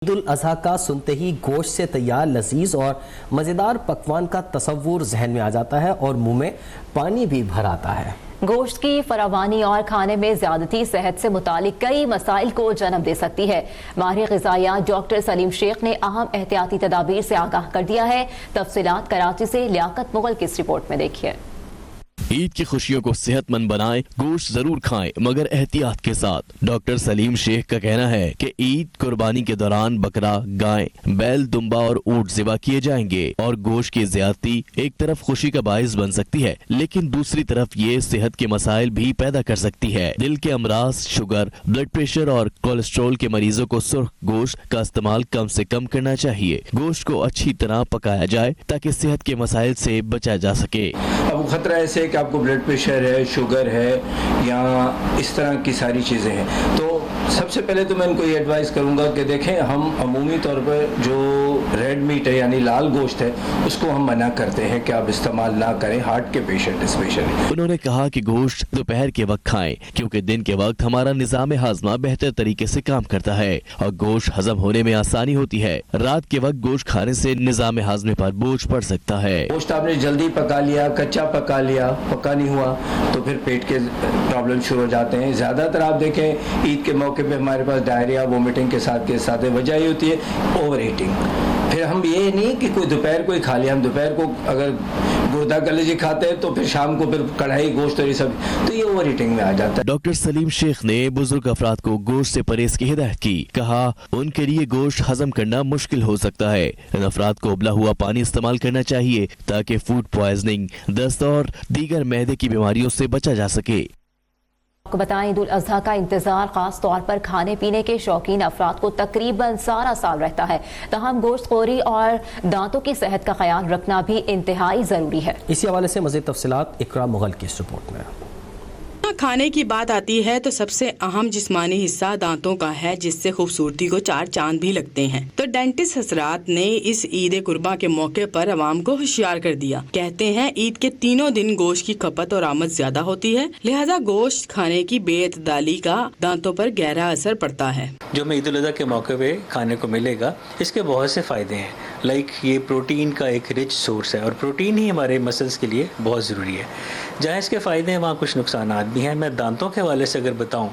عید الاضحیٰ کا سنتے ہی گوشت سے تیار لذیذ اور مزیدار پکوان کا تصور ذہن میں آ جاتا ہے اور منہ میں پانی بھی بھر آتا ہے۔ گوشت کی فراوانی اور کھانے میں زیادتی صحت سے متعلق کئی مسائل کو جنم دے سکتی ہے۔ ماہر غذائیات ڈاکٹر سلیم شیخ نے اہم احتیاطی تدابیر سے آگاہ کر دیا ہے۔ تفصیلات کراچی سے لیاقت مغل کی اس رپورٹ میں دیکھیے۔ عید کی خوشیوں کو صحت مند بنائیں، گوشت ضرور کھائیں مگر احتیاط کے ساتھ۔ ڈاکٹر سلیم شیخ کا کہنا ہے کہ عید قربانی کے دوران بکرا، گائے، بیل، دمبا اور اونٹ ذبح کیے جائیں گے اور گوشت کی زیادتی ایک طرف خوشی کا باعث بن سکتی ہے لیکن دوسری طرف یہ صحت کے مسائل بھی پیدا کر سکتی ہے۔ دل کے امراض، شوگر، بلڈ پریشر اور کولیسٹرول کے مریضوں کو سرخ گوشت کا استعمال کم سے کم کرنا چاہیے۔ گوشت کو اچھی طرح پکایا جائے تاکہ صحت کے مسائل سے بچا جا سکے۔ اب خطرہ ایسے کہ آپ کو بلڈ پریشر ہے، شوگر ہے یا اس طرح کی ساری چیزیں ہیں، تو سب سے پہلے تو میں ان کو یہ ایڈوائز کروں گا کہ دیکھیں ہم عمومی طور پر جو ریڈ میٹ ہے یعنی لال گوشت ہے اس کو ہم منع کرتے ہیں کہ آپ استعمال نہ کریں، ہارٹ کے پیشنٹ اسپیشلی۔ انہوں نے کہا کہ گوشت دوپہر کے وقت کھائیں کیونکہ دن کے وقت ہمارا نظام ہاضمہ بہتر طریقے سے کام کرتا ہے اور گوشت ہضم ہونے میں آسانی ہوتی ہے۔ رات کے وقت گوشت کھانے سے نظام ہاضمے پر بوجھ پڑ سکتا ہے۔ گوشت آپ نے جلدی پکا لیا، کچا پکا لیا، پکا نہیں ہوا تو پھر پیٹ کے پرابلم شروع ہو جاتے ہیں۔ زیادہ تر آپ دیکھیں عید کے موقع پہ ہمارے پاس ڈائریا، وومٹنگ کے ساتھ وجہ یہ ہوتی ہے اوور ایٹنگ۔ پھر ہم یہ نہیں کہ کوئی دوپہر کو ہی کھا لیا، ہم دوپہر کو اگر گردہ کلیجی کھاتے ہیں تو پھر شام کو پھر کڑھائی گوشت اور یہ سب، تو یہ اوور ایٹنگ میں آ جاتا ہے۔ ڈاکٹر سلیم شیخ نے بزرگ افراد کو گوشت سے پرہیز کی ہدایت کی۔ کہا ان کے لیے گوشت ہضم کرنا مشکل ہو سکتا ہے۔ ان افراد کو ابلا ہوا پانی استعمال کرنا چاہیے تاکہ فوڈ پوائزننگ، دست اور دیگر معدے کی بیماریوں سے بچا جا سکے۔ آپ کو بتائیں عید الاضحیٰ کا انتظار خاص طور پر کھانے پینے کے شوقین افراد کو تقریباً سارا سال رہتا ہے، تاہم گوشت خوری اور دانتوں کی صحت کا خیال رکھنا بھی انتہائی ضروری ہے۔ اسی حوالے سے مزید تفصیلات اقرا مغل کی اس رپورٹ میں۔ کھانے کی بات آتی ہے تو سب سے اہم جسمانی حصہ دانتوں کا ہے جس سے خوبصورتی کو چار چاند بھی لگتے ہیں۔ تو ڈینٹسٹ حضرات نے اس عید قرباں کے موقع پر عوام کو ہوشیار کر دیا۔ کہتے ہیں عید کے تینوں دن گوشت کی کھپت اور آمد زیادہ ہوتی ہے، لہذا گوشت کھانے کی بے اعتدالی کا دانتوں پر گہرا اثر پڑتا ہے۔ جو ہمیں عید الاضحیٰ کے موقع پہ کھانے کو ملے گا اس کے بہت سے فائدے ہیں، لائک یہ پروٹین کا ایک رچ سورس ہے اور پروٹین ہی ہمارے مسلز کے لیے بہت ضروری ہے۔ جہاں اس کے فائدے ہیں وہاں کچھ نقصانات بھی ہیں۔ میں دانتوں کے حوالے سے اگر بتاؤں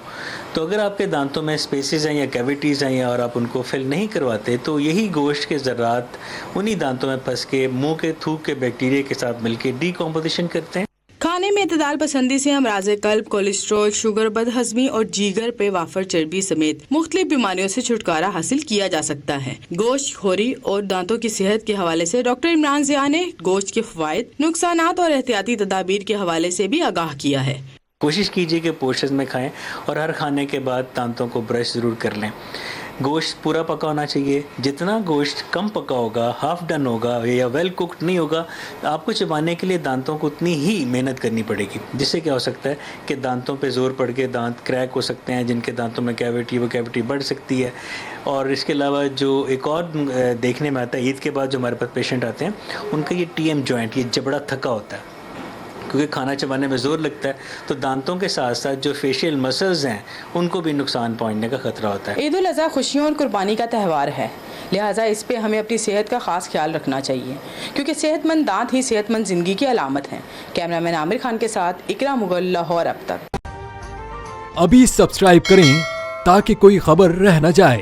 تو اگر آپ کے دانتوں میں اسپیسز ہیں یا کیویٹیز ہیں اور آپ ان کو فل نہیں کرواتے تو یہی گوشت کے ذرات انہی دانتوں میں پھنس کے منہ کے تھوک کے بیکٹیریا کے ساتھ مل کے ڈی کمپوزیشن کرتے ہیں۔ کھانے میں اعتدال پسندی سے امراض قلب، کولیسٹرول، شوگر، بد ہضمی اور جگر پہ وافر چربی سمیت مختلف بیماریوں سے چھٹکارا حاصل کیا جا سکتا ہے۔ گوشت خوری اور دانتوں کی صحت کے حوالے سے ڈاکٹر عمران ضیاء نے گوشت کے فوائد، نقصانات اور احتیاطی تدابیر کے حوالے سے بھی آگاہ کیا ہے۔ کوشش کیجیے کہ پورشنز میں کھائیں اور ہر کھانے کے بعد دانتوں کو برش ضرور کر لیں۔ گوشت پورا پکا ہونا چاہیے، جتنا گوشت کم پکا ہوگا، ہاف ڈن ہوگا یا ویل کوکڈ نہیں ہوگا، آپ کو چبانے کے لیے دانتوں کو اتنی ہی محنت کرنی پڑے گی، جس سے کیا ہو سکتا ہے کہ دانتوں پہ زور پڑ کے دانت کریک ہو سکتے ہیں، جن کے دانتوں میں کیویٹی وہ کیویٹی بڑھ سکتی ہے۔ اور اس کے علاوہ جو ایک اور دیکھنے میں آتا ہے عید کے بعد جو ہمارے پاس پیشنٹ آتے ہیں ان کا یہ ٹی ایم جوائنٹ، یہ جبڑا تھکا ہوتا ہے کیونکہ کھانا چبانے میں زور لگتا ہے، تو دانتوں کے ساتھ ساتھ جو فیشیل مسلز ہیں ان کو بھی نقصان پہنچنے کا خطرہ ہوتا ہے۔ عید الاضحیٰ خوشیوں اور قربانی کا تہوار ہے، لہٰذا اس پہ ہمیں اپنی صحت کا خاص خیال رکھنا چاہیے کیونکہ صحت مند دانت ہی صحت مند زندگی کی علامت ہیں۔ کیمرہ مین عامر خان کے ساتھ اقرا مغل، لاہور۔ اب تک ابھی سبسکرائب کریں تاکہ کوئی خبر رہ نہ جائے۔